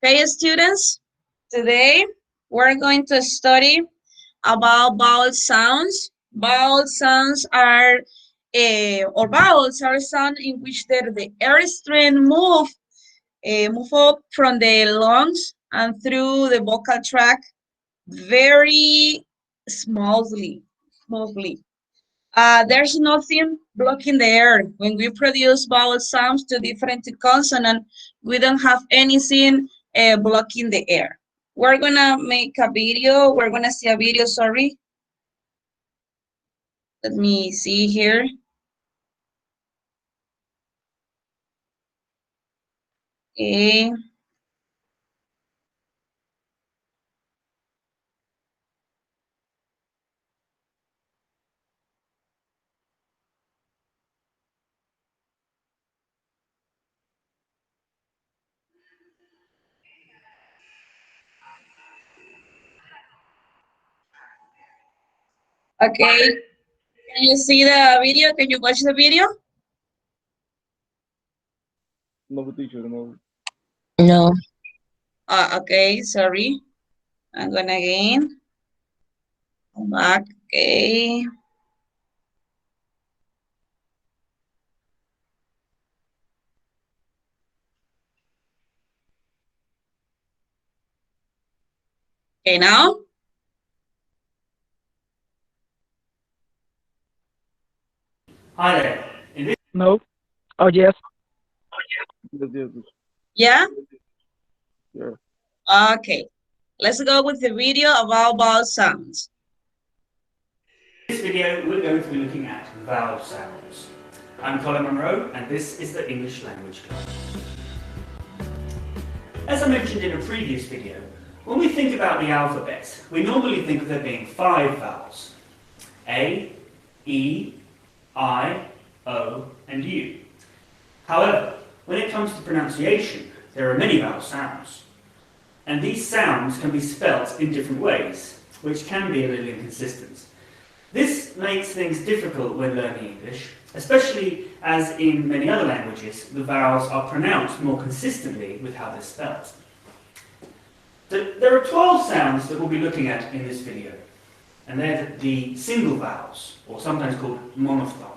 Okay, students, today we're going to study about vowel sounds. Vowel sounds are, or vowels are sound in which the air string move up from the lungs and through the vocal tract very smoothly. There's nothing blocking the air. When we produce vowel sounds to different consonant, we don't have anything blocking the air. We're gonna make a video. We're gonna see a video, sorry. Let me see here. Okay. Okay. Can you see the video? Can you watch the video? No, teacher, no. No. Okay, sorry. I'm gonna again. Come back. Okay. Okay, now? Hi there. No. Oh, yes. Yes, yes, Yeah? yeah. Okay. Let's go with the video about vowel sounds. In this video, we're going to be looking at vowel sounds. I'm Colin Monroe, and this is the English Language Club. As I mentioned in a previous video, when we think about the alphabet, we normally think of there being 5 vowels. A, E, I, O, and U. However, when it comes to pronunciation, there are many vowel sounds. And these sounds can be spelt in different ways, which can be a little inconsistent. This makes things difficult when learning English, especially as in many other languages, the vowels are pronounced more consistently with how they're spelt. There are 12 sounds that we'll be looking at in this video, and they're the single vowels, or sometimes called monophthongs.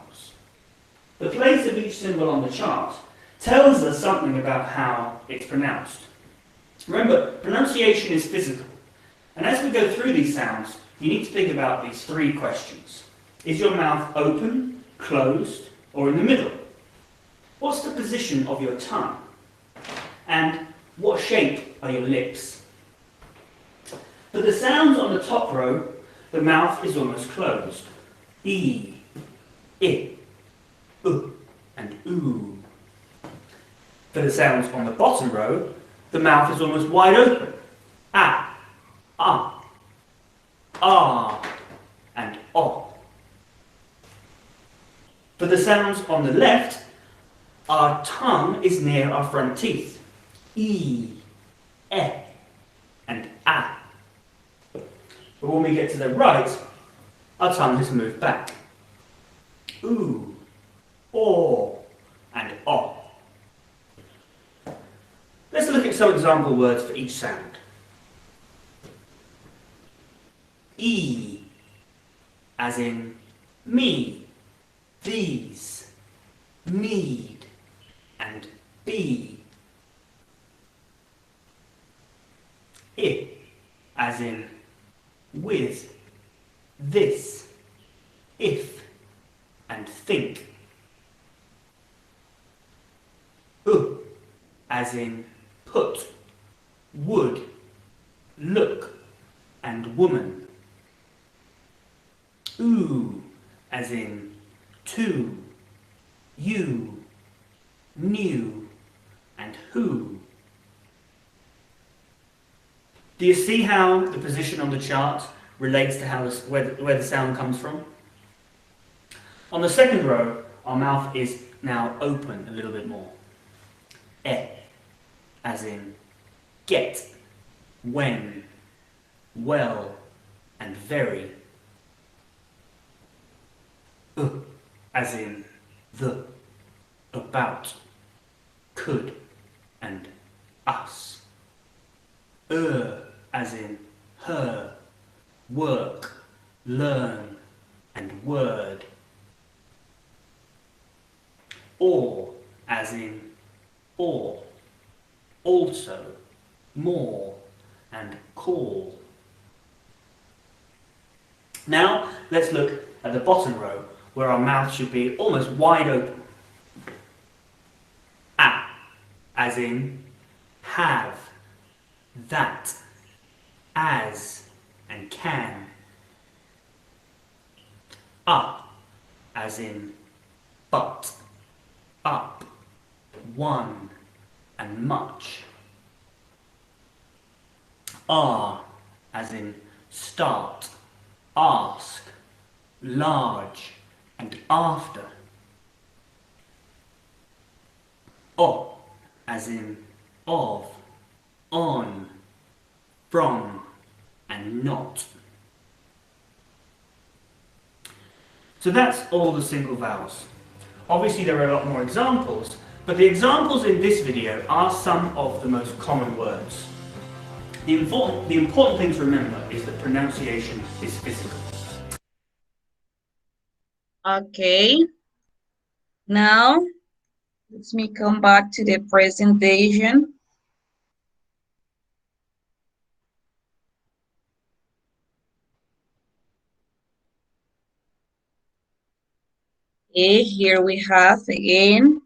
The place of each symbol on the chart tells us something about how it's pronounced. Remember, pronunciation is physical, and as we go through these sounds, you need to think about these 3 questions. Is your mouth open, closed, or in the middle? What's the position of your tongue? And what shape are your lips? For the sounds on the top row, the mouth is almost closed. E, I, U, and oo. For the sounds on the bottom row, the mouth is almost wide open. Ah, and o. For the sounds on the left, our tongue is near our front teeth. E, and a. But when we get to the right, our tongue has moved back. Oo, or, and o. Let's look at some example words for each sound. E, as in me, these, need, and be. I, as in with, this, if, and think. U, as in put, would, look, and woman. Oo, as in to, you, new, and who. Do you see how the position on the chart relates to where the sound comes from? On the second row, our mouth is now open a little bit more. E, as in get, when, well, and very. U, as in the, about, could, and us. as in her, work, learn, and word. Or as in or, also, more, and call. Now, let's look at the bottom row, where our mouth should be almost wide open. A, as in have, that, as, and can. As in but, up, one, and much. As in start, ask, large, and after. As in of, on, from, and not. So that's all the single vowels. Obviously there are a lot more examples, but the examples in this video are some of the most common words. The important thing to remember is that pronunciation is physical. Okay. Now, let me come back to the presentation. Okay, here we have again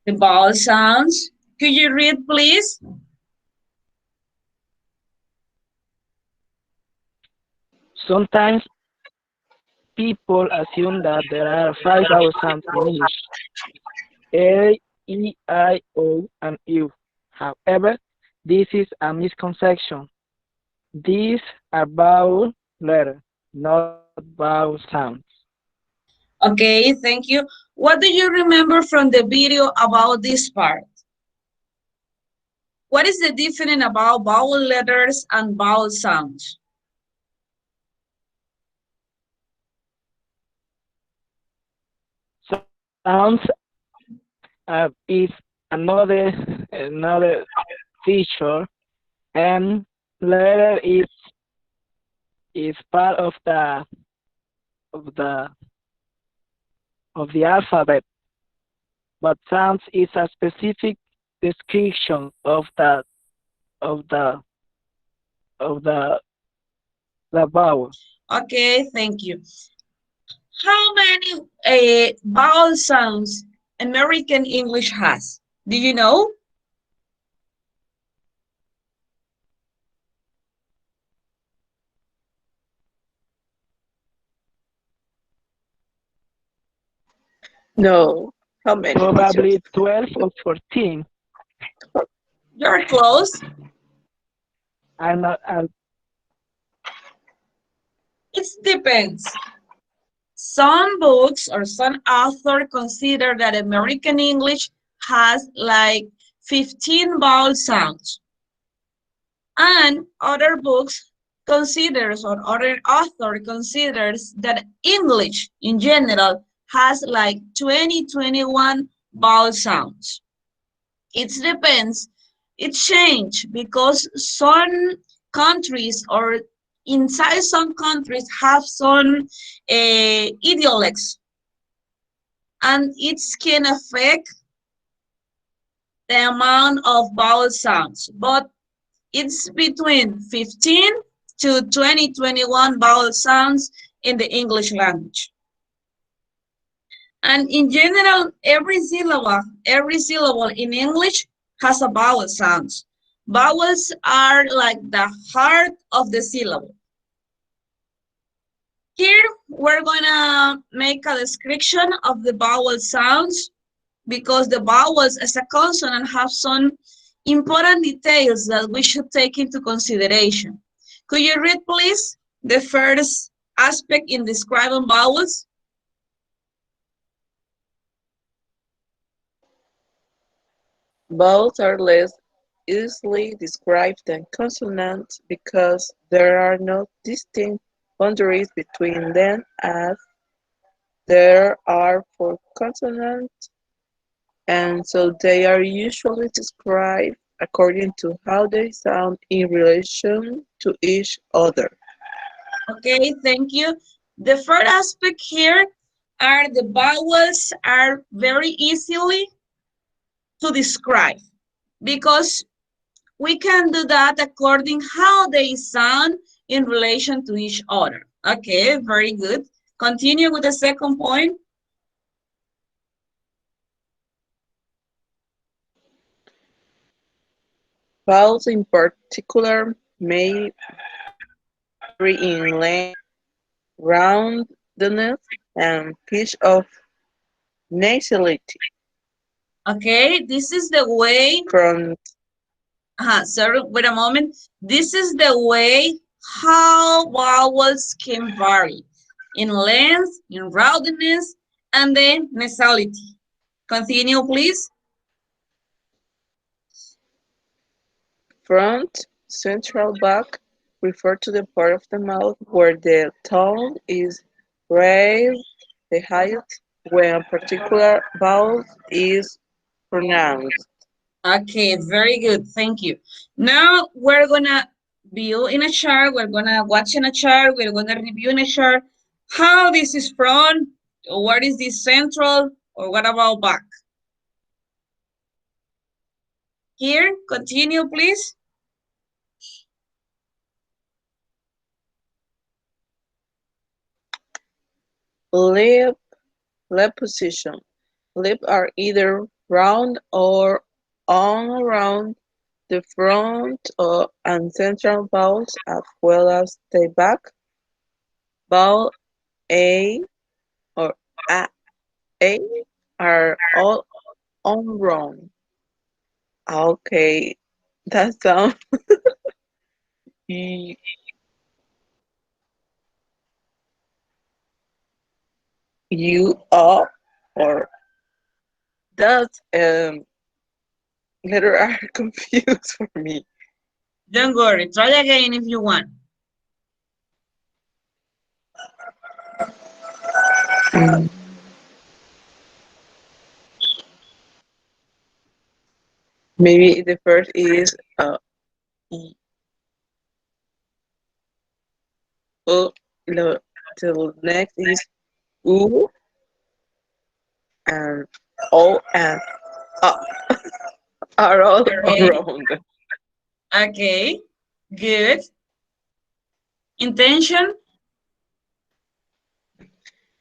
the vowel sounds. Could you read, please? Sometimes people assume that there are 5 vowel sounds in English: A, E, I, O, and U. However, this is a misconception. These are vowel letters, not vowel sounds. Okay, thank you. What do you remember from the video about this part? What is the difference about vowel letters and vowel sounds? Sounds is another feature, and letter is part of the of the alphabet, but sounds is a specific description of the of the vowel. Okay, thank you. How many vowel sounds American English has? Do you know? No. How many teachers? Probably 12 or 14. You're close. I'm not. It depends. Some books or some author consider that American English has like 15 vowel sounds. And other books considers or other author considers that English in general has like 21 vowel sounds. It depends. It changed because some countries or inside some countries have some idiolects, and it can affect the amount of vowel sounds. But it's between 15 to 21 vowel sounds in the English language. And in general, every syllable in English has a vowel sounds. Vowels are like the heart of the syllable. Here, we're gonna make a description of the vowel sounds because the vowels as a consonant have some important details that we should take into consideration. Could you read, please, the first aspect in describing vowels? Vowels are less easily described than consonants because there are no distinct boundaries between them as there are for consonants, and so they are usually described according to how they sound in relation to each other. Okay, thank you. The first aspect here are the vowels are very easily to describe because we can do that according how they sound in relation to each other. Okay, very good. Continue with the second point. Vowels in particular may vary in length, roundness, and pitch of nasality. Okay, this is the way. From Sorry, wait a moment. This is the way how vowels can vary in length, in roundness, and then nasality. Continue, please. front, central, back refer to the part of the mouth where the tongue is raised the highest when a particular vowel is pronounced. Okay, very good. Thank you. Now we're gonna view in a chart. We're gonna watch in a chart. We're gonna review in a chart how this is front, or what is this central, or what about back. Here, continue, please. Lip, lip position. Lips are either round or on around the front and central vowels as well as the back. Vowel A or A are all on round. Okay, that sounds you, you are or that letter are confused for me. Don't worry. Try again if you want. Mm. Maybe the first is E, O, the next is U and O and A are all Okay. around. Okay. Good. Intention.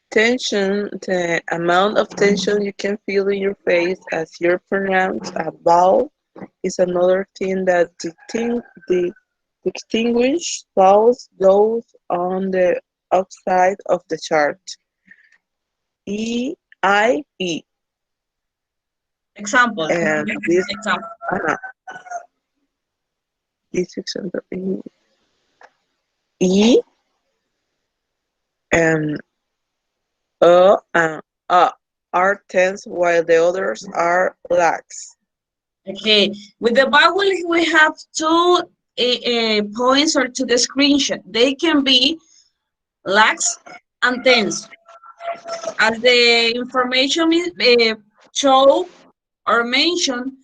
Tension, the amount of tension you can feel in your face as you pronounce a vowel is another thing that distinguish vowels those on the outside of the chart. E, I, E. Example. And this, Example. uh, this example, E and and A are tense while the others are lax. Okay. With the vowel, we have two points or to the screenshot. They can be lax and tense. As the information is show or mention,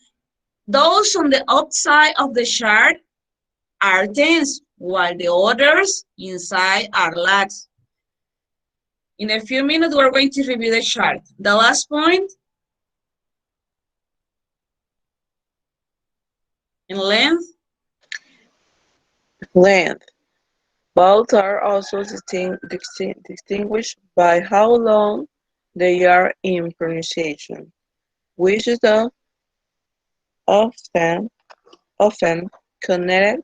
those on the outside of the chart are tense, while the others inside are lax. In a few minutes, we're going to review the chart. The last point, in length. Length. Vowels are also distinguished by how long they are in pronunciation, which is often often connected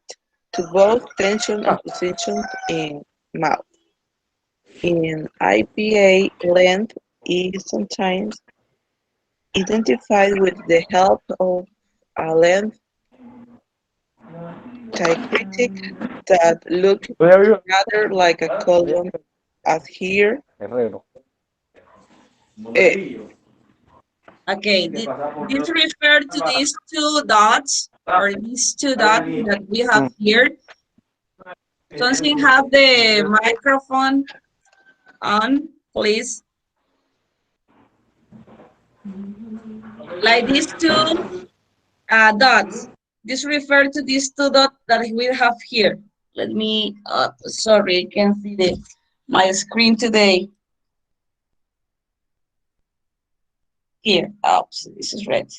to both tension and position in mouth. In IPA, length is sometimes identified with the help of a length diacritic that look Where are you? rather like a column as here. Herrero. Eh, Okay, this refers to these two dots or these two dots that we have here. Something have the microphone on, please. Like these two dots. This refers to these two dots that we have here. Let me, sorry, I can't see my screen today. Here, oops, this is red.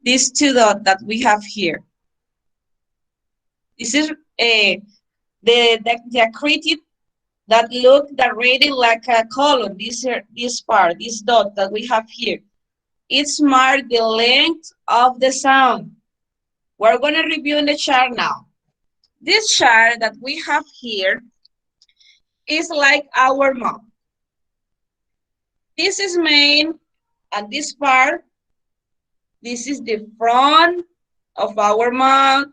These two dots that we have here. This is the accreted that look that rated like a column. This part, this dot that we have here. It's marked the length of the sound. We're going to review in the chart now. This chart that we have here is like our mouth. This is main, and this part, this is the front of our mouth.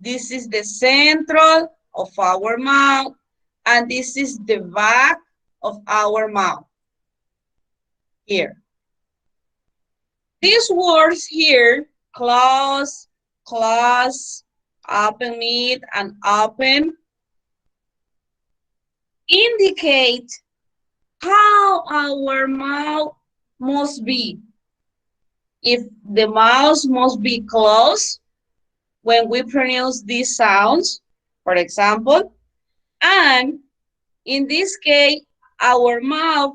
This is the central of our mouth, and this is the back of our mouth. Here. These words here, close, close, open mid, and open, indicate how our mouth must be. If the mouth must be closed when we pronounce these sounds, for example, and in this case, our mouth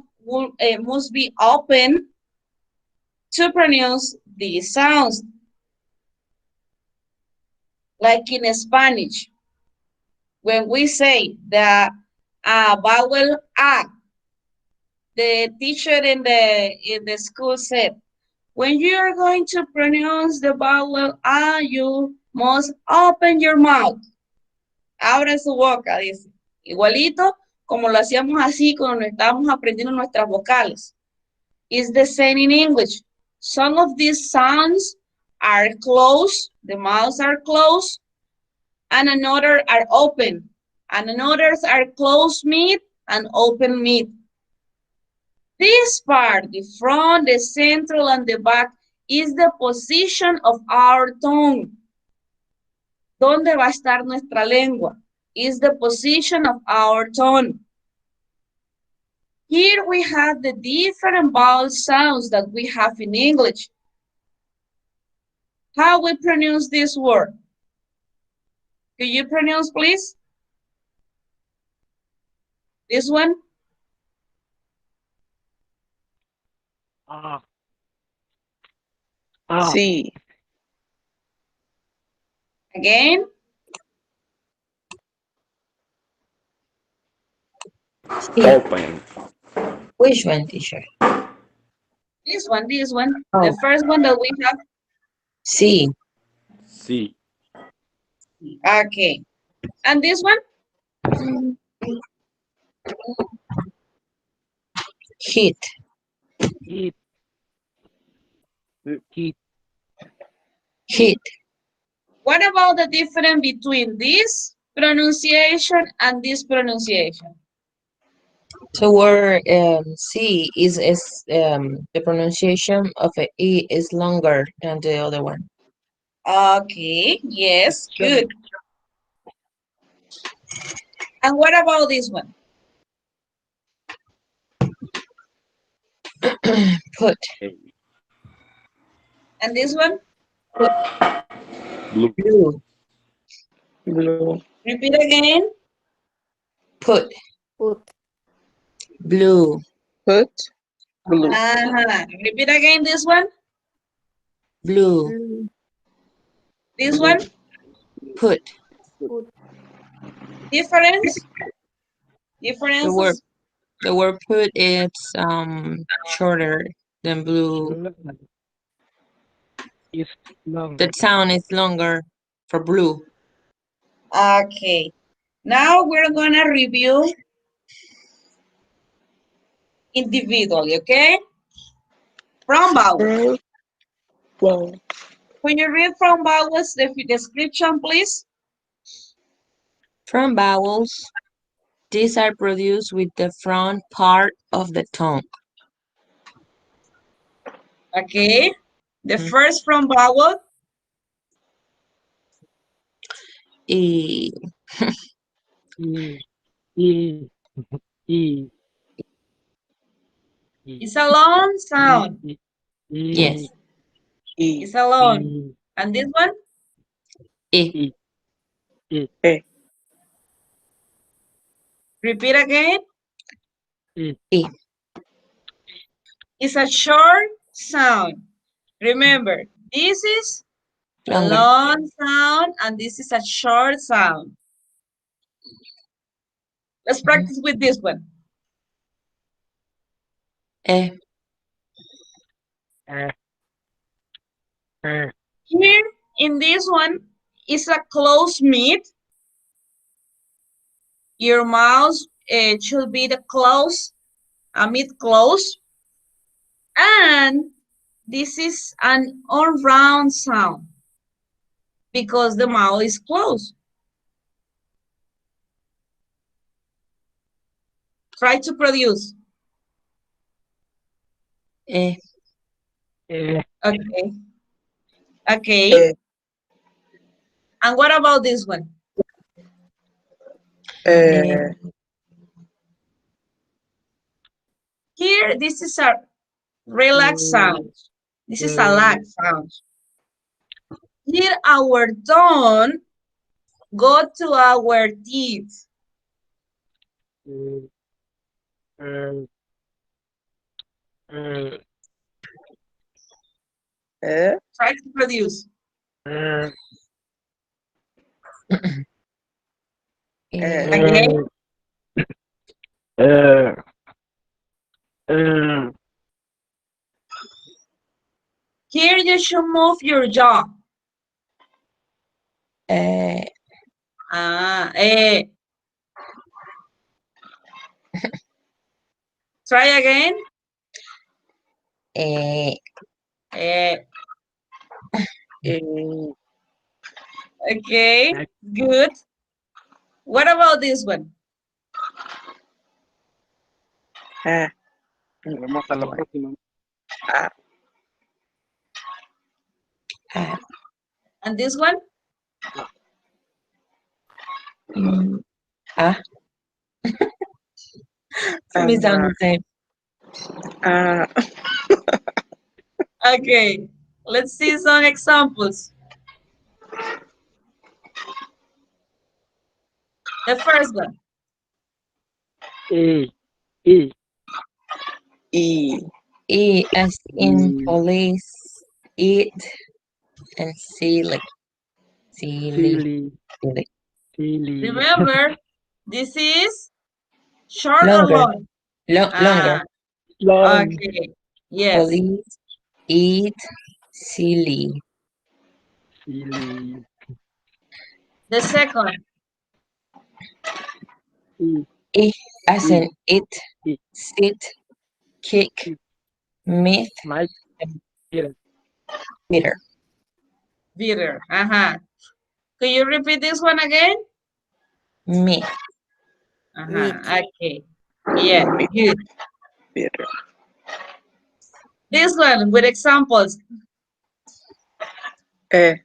must be open to pronounce these sounds. Like in Spanish, when we say the vowel A, the teacher in the school said, when you are going to pronounce the vowel A, you must open your mouth. Abra su boca, dice. Igualito como lo hacíamos así cuando estábamos aprendiendo nuestras vocales. It's the same in English. Some of these sounds are closed, the mouths are closed, and another are open, and others are closed mid and open mid. This part, the front, the central, and the back, is the position of our tongue. ¿Dónde va a estar nuestra lengua? Is the position of our tongue. Here we have the different vowel sounds that we have in English. How we pronounce this word? Can you pronounce, please? This one? Sí. Again? Open. Which one, teacher? This one, this one. Oh. The first one that we have. Sí. Sí. Okay. And this one? Hit. Eat. Eat. Hit. What about the difference between this pronunciation and this pronunciation? So where C is the pronunciation of a E is longer than the other one. Okay, yes, good. And what about this one? Put. And this one? Blue. Blue. Blue. Repeat again. Put. Put. Blue. Put. Blue. Repeat again this one. Blue. Blue. This one. Put. Put. Difference? Differences? The word put is shorter than blue. Is long. The sound is longer for blue. Okay. Now we're gonna review individually, okay? From vowels. Wow. When you read from vowels, the description, please. From vowels, these are produced with the front part of the tongue. Okay. The first from vowel. E. E. E. E. It's a long sound. Yes. E, It's a long. And this one? E. E, Repeat again. E. It's a short sound. Remember, this is a Longer. long sound and this is a short sound. Let's practice with this one. E. Here in this one is a closed mid. Your mouth should be the close, a mid close. And this is an on-round sound because the mouth is closed. Try to produce. E. Okay. Okay. And what about this one? Here, this is a relaxed sound. This is a lag sound. Here, our tongue go to our teeth. Try to produce. Again. Here, you should move your jaw. Eh. Try again. Okay, good. What about this one? Vamos a la próxima. And this one? For me, sound the same. Okay, let's see some examples. The first one. E as in police, eat, and silly. Silly. Remember, this is short Longer. or long? Longer. Okay, yes. Police, eat, silly. The second. E as in eat, sit, kick, meet, and bitter. Bitter. Could you repeat this one again? Meet. Okay. Yeah, good. bitter. This one with examples. As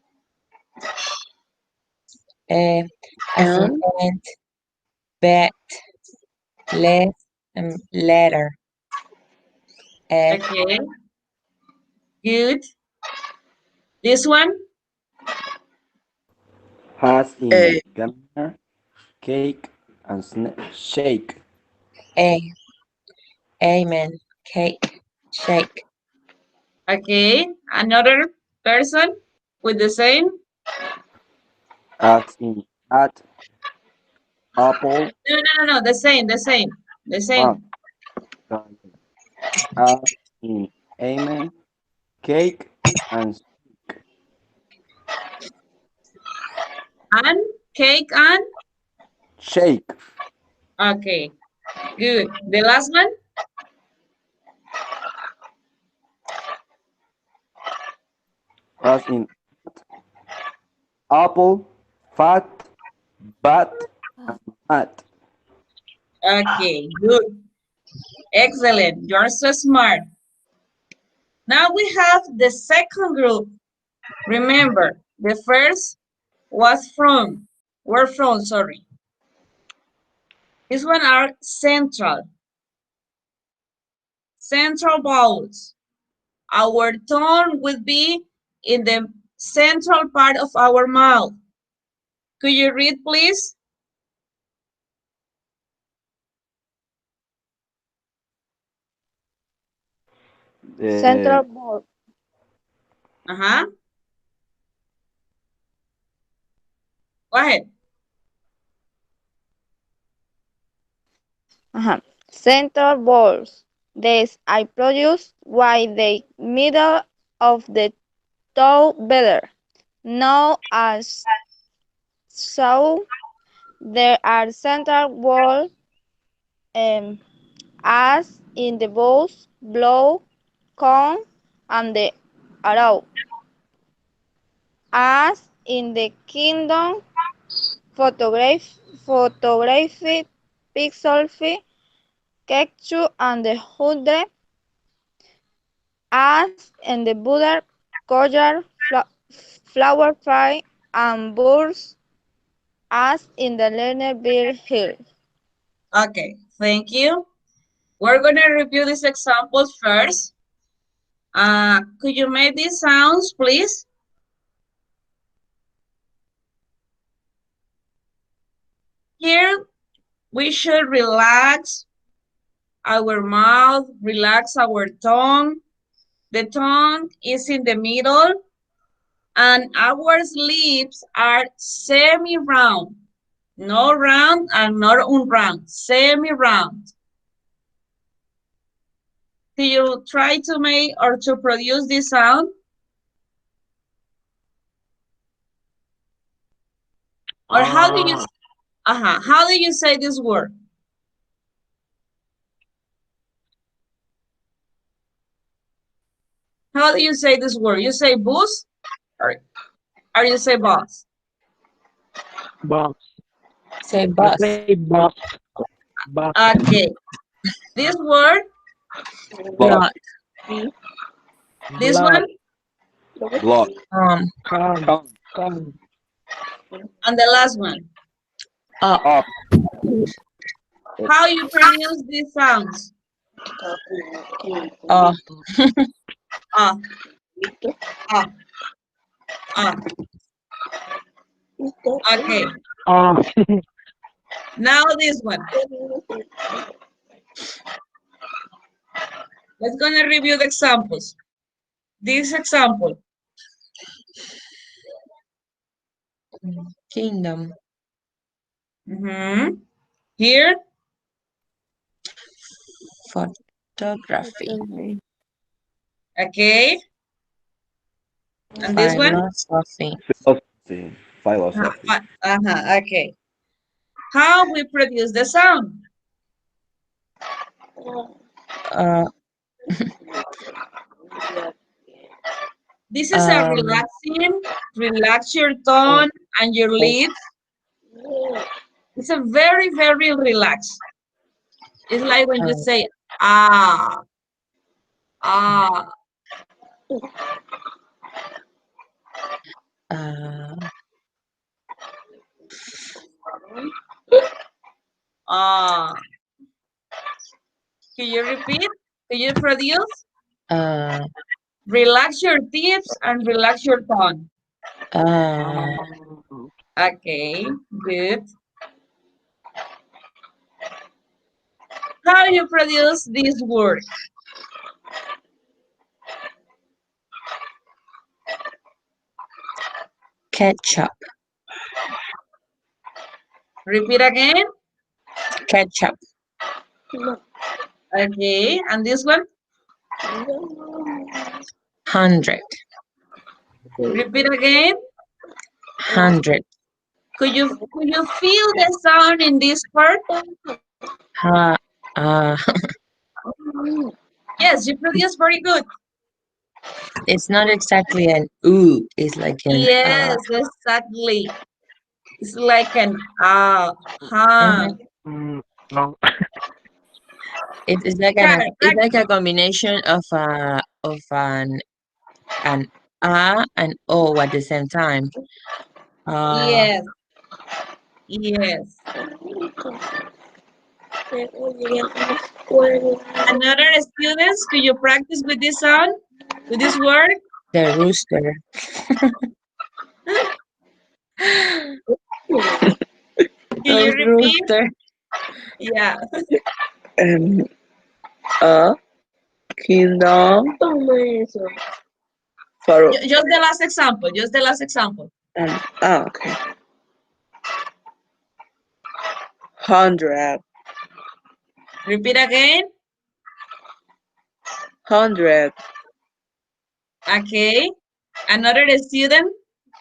in ant, bat, left, and letter. Okay. Good. This one? Has in grammar, cake, and shake. Amen. Cake, shake. Okay. Another person with the same? As in at, apple. No. The same. The same. As in amen, cake, and And cake and? shake. Okay. Good. The last one? As in apple, fat, bat, and mat. Okay. Good. Excellent. You're so smart. Now we have the second group. Remember, the first was from. Where from, sorry. This one are central. central vowels. Our tongue would be in the central part of our mouth. Could you read, please? Central ball. Uh-huh. Go ahead. Central balls. These I produce while the middle of the toe better. Now as so there are central balls as in the bows, blow, cone, and the arrow. As in the kingdom, photography, pixelfy, ketchup, and the hundred. As in the Buddha, collar, flower fry, and birds. As in the learner beer hill. Okay, thank you. We're going to review these examples first. Could you make these sounds, please? Here, we should relax our mouth, relax our tongue. The tongue is in the middle, and our lips are semi-round. No round and not unround, semi-round. Do you try to make or to produce this sound? Or how do you how do you say this word? How do you say this word? You say bus or you say boss? Boss. Say I bus. say boss. Boss. Okay. This word, Block. this Block. one, Block. Come. Come. Come. and the last one. Up. Up. How you pronounce these sounds? Uh. Ah, ah, ah. Okay. Now this one. Let's gonna review the examples. This example. Kingdom. Here. Photography. Okay. And this one? Philosophy. Philosophy. Philosophy. Okay. How we produce the sound? Uh, This is a relaxing, relax your tongue and your lips. It's a very, very relaxed. It's like when you say, ah, ah. uh, Ah. Can you repeat? Can you produce? uh, Relax your tips and relax your tongue. uh, Okay, good. How you produce this word? ketchup. Repeat again. Ketchup. Okay, and this one? 100. Repeat again. 100. Could you feel the sound in this part? Ha. Uh, Yes, you produce very good. it's not exactly an ooh. It's like an Yes, exactly. It's like an huh. No. It's like it's like a combination of an and o at the same time. Yes, yes. Another students, could you practice with this sound? With this word? The rooster. Can you The repeat? rooster. Yeah. A kingdom. For, Just the last example. Just the last example. okay. 100. Repeat again. 100. Okay. Another student.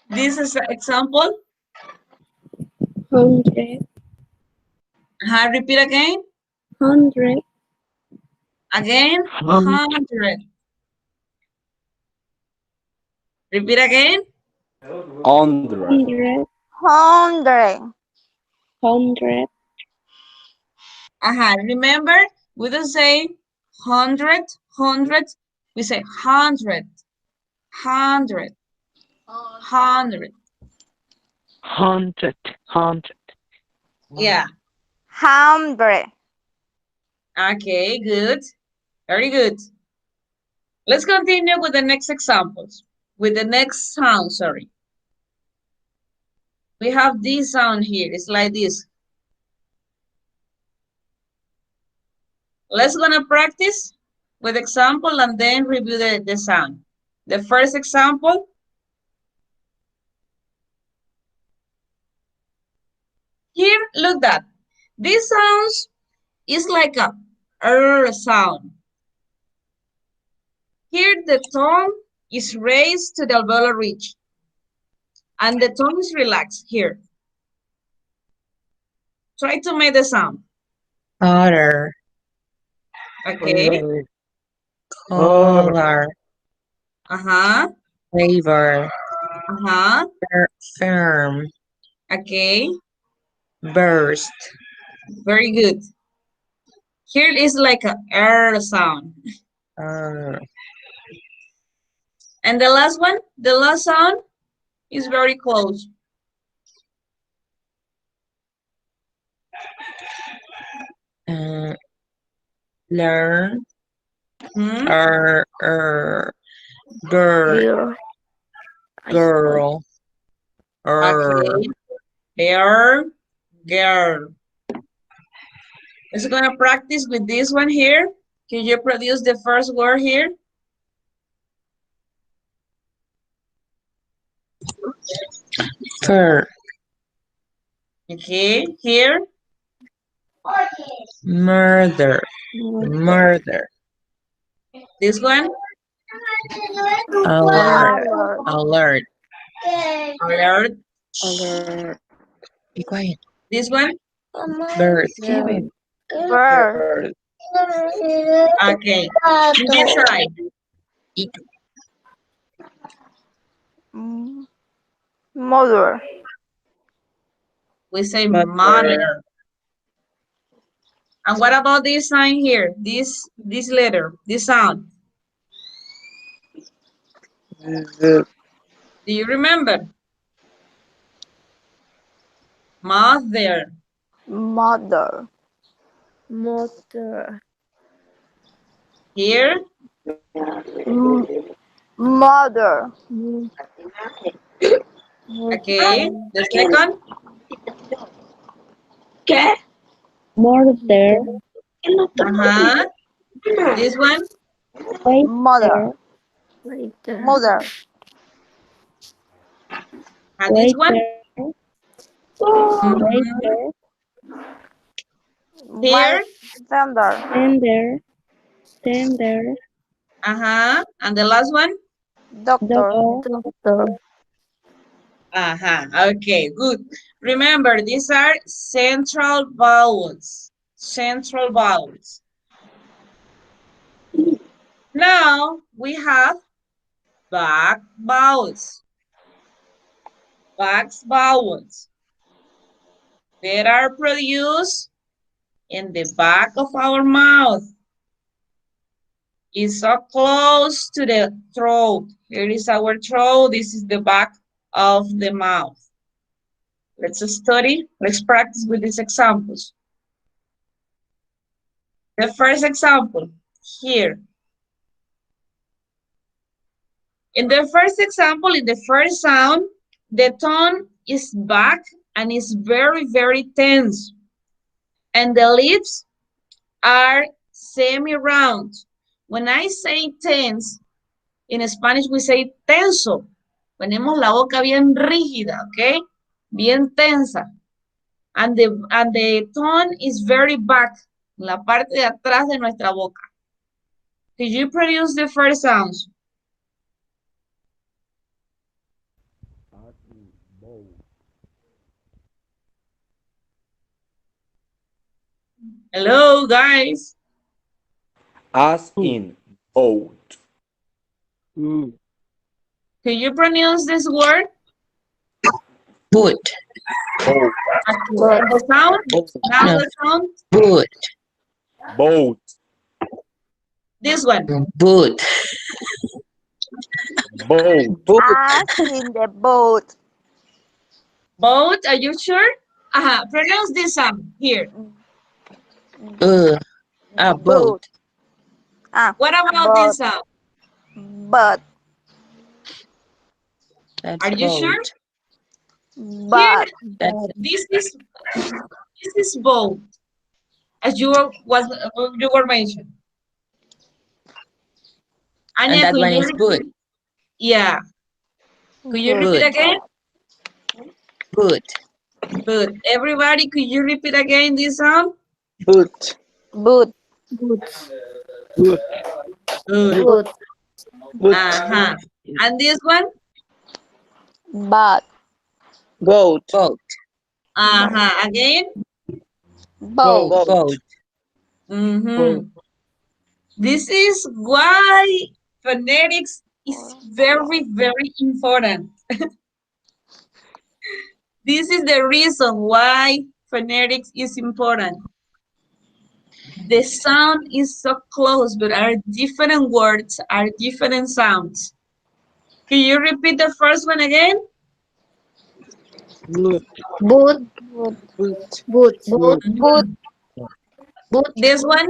This is an example. 100, Repeat again. 100, Again. 100. Repeat again. 100. 100. 100, Remember, we don't say 100, 100. We say 100, 100, 100. 100. Yeah. 100. Okay, good. Very good. Let's continue with the next examples. With the next sound, sorry. We have this sound here. It's like this. Let's gonna practice with example and then review the sound. The first example. Here, look that. This sounds is like a sound. Here the tongue is raised to the alveolar ridge. And the tongue is relaxed here. Try to make the sound. Otter. Okay. Collar. Flavor. Firm. Okay. Burst. Very good. Here is like a R sound. And the last one, the last sound is very close. Learn. Girl. Girl. Okay. Girl. Let's gonna practice with this one here. Can you produce the first word here? Fur. Okay, here. Murder. Murder. This one. Alert. Alert. Alert. Alert. Be quiet. This one. Bird. Kevin. Bird. Okay. This side. Mother. We say mother. And what about this sign here? This letter, this sound. Do you remember? Mother. Mother. motor, Here. Mother. Okay. The second. murder, This one. Mother. Mother. And this one. Here. Thunder. tender, And the last one. Doctor. Okay, good. Remember, these are central vowels. Central vowels. Now we have back vowels. Back vowels. They are produced in the back of our mouth. It's so close to the throat. Here is our throat. This is the back of the mouth. Let's study. Let's practice with these examples. The first example here. In the first example, in the first sound, the tone is back and is very, very tense. And the lips are semi-round. When I say tense, in Spanish we say tenso. Ponemos la boca bien rígida, ¿ok? Bien tensa. And the tone is very back, la parte de atrás de nuestra boca. Could you produce the first sounds? Hello, guys. As in boat. Ooh. Could you pronounce this word? Boot. Boat. The sound? Now No. the sound? Boot. Boat. This one. Boot. Boat. As in the boat. Boat, are you sure? Pronounce this sound here. A boat. What about Boat. this sound? But. That's Are you boat. sure? But. That's This is boat, as you were mentioned. and Anya, that could one you is repeat? boot. Yeah. Could you repeat Good. again? Boot. But everybody, could you repeat again this sound? Boot. Boot. Boots. Boot. Good. Boot. And this one? But. Boat. Boat. Again? Boat. Boat. Boat. This is why phonetics is very, very important. This is the reason why phonetics is important. The sound is so close, but are different words, are different sounds. Can you repeat the first one again? Boot. Boot. Boot. Boot. Boot. Boot. Boot. This one?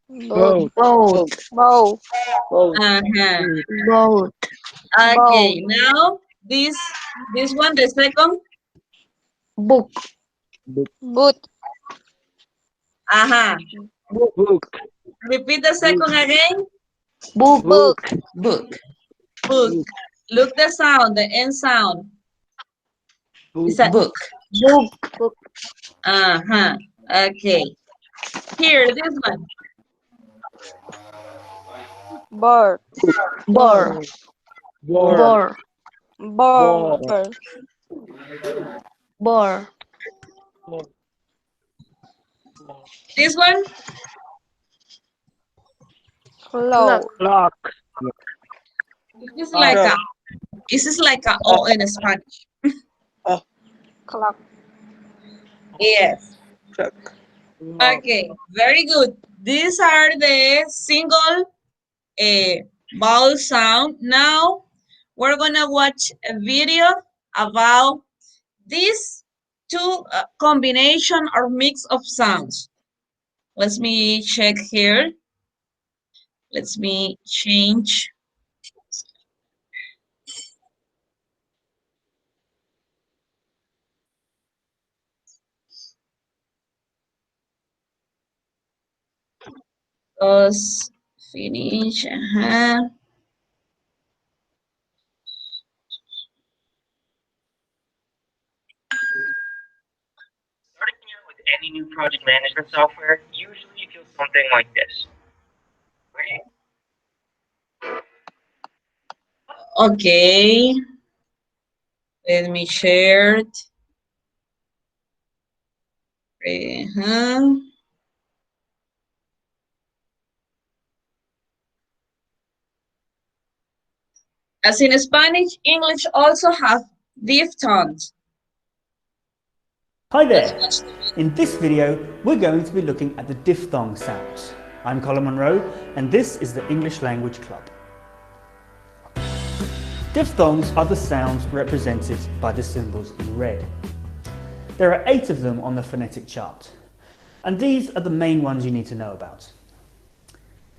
Boat. Boat. Boat. Boat. Boat. Okay, now this one, the second? Book. Boot. Book. Repeat the second again. Book. Book. Book. Book. Look the sound, the end sound. Is that Book. Book. Okay. Here, this one. Bird. Board. Board. Board. Bird. Board. This one? Clock. Clock. This is like a O in Spanish. Clock. Yes. Truck. Okay, very good. These are the single vowel sound. Now we're gonna watch a video about these two combination or mix of sounds. Let me check here. Let me change. Us finish. Starting out with any new project management software usually feels something like this. Okay. Let me share it. As in Spanish, English also have diphthongs. Hi there! In this video, we're going to be looking at the diphthong sounds. I'm Colin Monroe, and this is the English Language Club. Diphthongs are the sounds represented by the symbols in red. There are 8 of them on the phonetic chart. And these are the main ones you need to know about.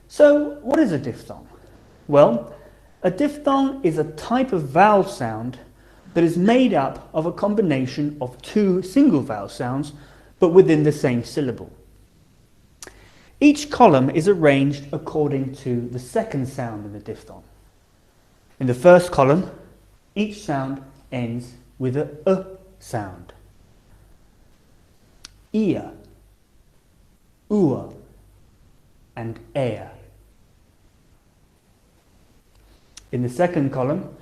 So, what is a diphthong? Well, a diphthong is a type of vowel sound that is made up of a combination of two single vowel sounds, but within the same syllable. Each column is arranged according to the second sound in the diphthong. In the first column, each sound ends with a sound. Ear, ua, and air. In the second column,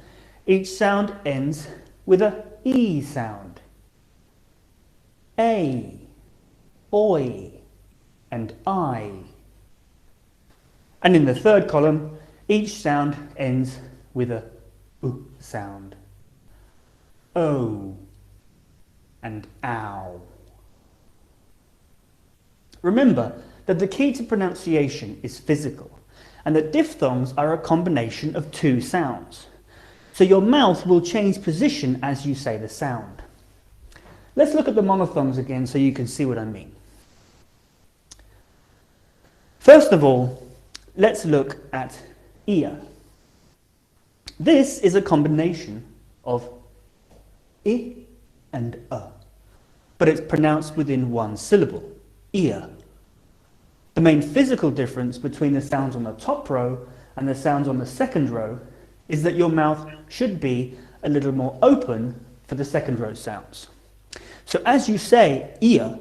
each sound ends with a e sound. A, oi, and I. And in the third column, each sound ends with a u sound. O and ow. Remember that the key to pronunciation is physical, and that diphthongs are a combination of two sounds. So your mouth will change position as you say the sound. Let's look at the monophthongs again so you can see what I mean. First of all, let's look at ear. This is a combination of I and but it's pronounced within one syllable, ear. The main physical difference between the sounds on the top row and the sounds on the second row is that your mouth should be a little more open for the second row sounds. So as you say ear,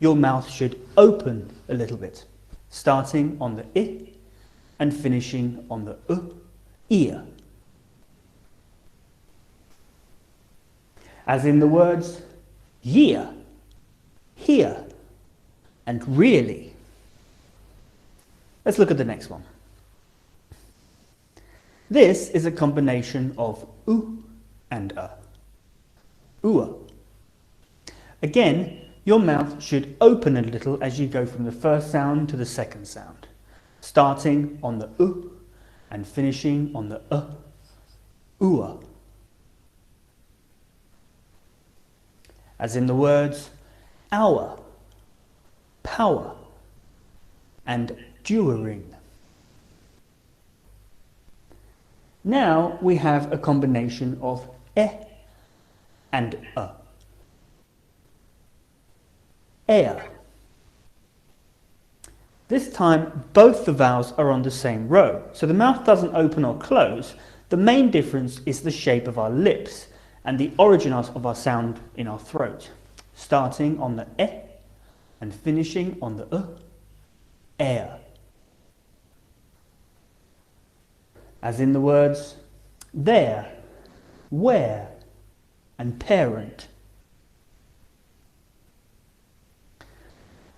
your mouth should open a little bit, starting on the I and finishing on the ear. As in the words year, here, and really. Let's look at the next one. This is a combination of u and ua. Again, your mouth should open a little as you go from the first sound to the second sound, starting on the u and finishing on the ua. As in the words hour, power, and during. Now we have a combination of and air. This time both the vowels are on the same row, so the mouth doesn't open or close. The main difference is the shape of our lips and the origin of our sound in our throat, starting on the and finishing on the air. As in the words there, where, and parent.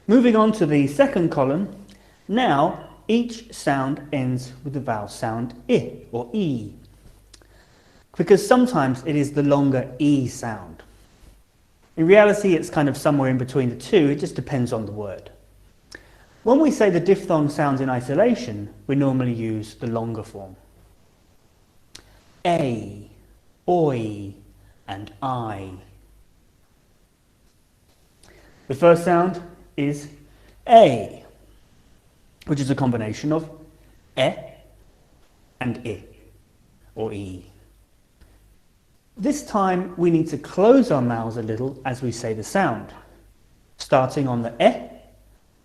Moving on to the second column, now each sound ends with the vowel sound I or E, because sometimes it is the longer E sound. In reality, it's kind of somewhere in between the two, it just depends on the word. When we say the diphthong sounds in isolation, we normally use the longer form. A, oi, and I. The first sound is A, which is a combination of and I, or E. This time we need to close our mouths a little as we say the sound, starting on the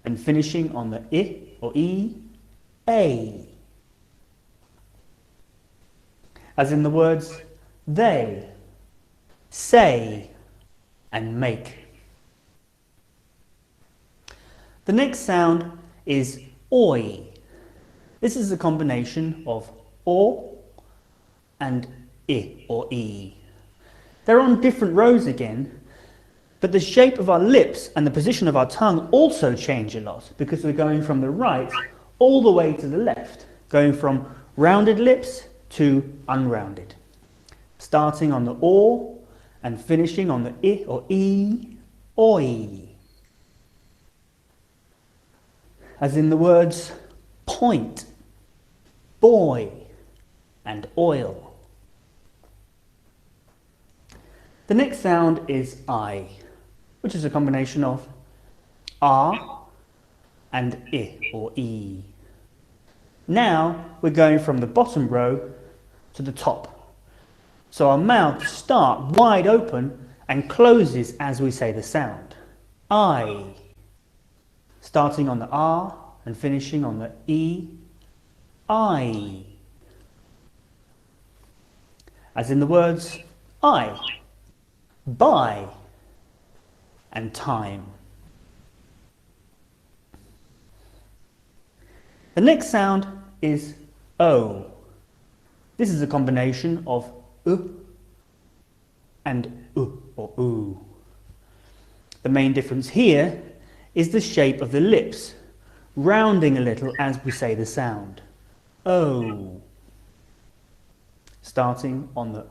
and finishing on the I or E, A. As in the words they, say, and make. The next sound is oi. This is a combination of o and I or E. They're on different rows again, but the shape of our lips and the position of our tongue also change a lot because we're going from the right all the way to the left, going from rounded lips to unrounded, starting on the o and finishing on the I or E, oi. As in the words point, boy, and oil. The next sound is I, which is a combination of R and I or E. Now we're going from the bottom row to the top. So our mouths start wide open and closes as we say the sound. I. Starting on the R and finishing on the E. I. As in the words I, buy, and time. The next sound is O. This is a combination of and or oo. The main difference here is the shape of the lips, rounding a little as we say the sound. O. Starting on the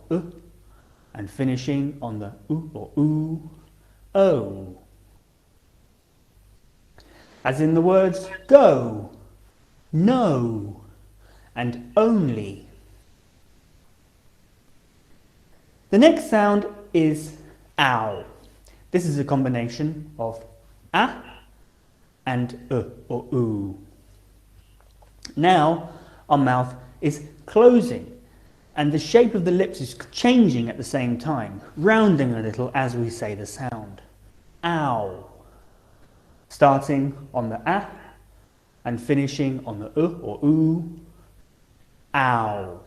and finishing on the or oo. O. As in the words go, no, and only. The next sound is ow. This is a combination of a and or oo. Now our mouth is closing and the shape of the lips is changing at the same time, rounding a little as we say the sound. Ow. Starting on the a and finishing on the or oo. Ow.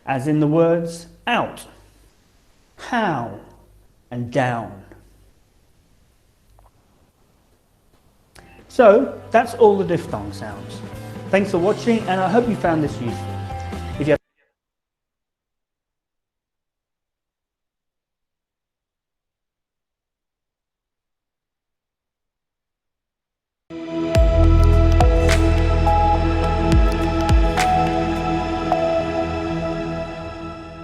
As in the words out, how, and down. So that's all the diphthong sounds. Thanks for watching and I hope you found this useful. If you have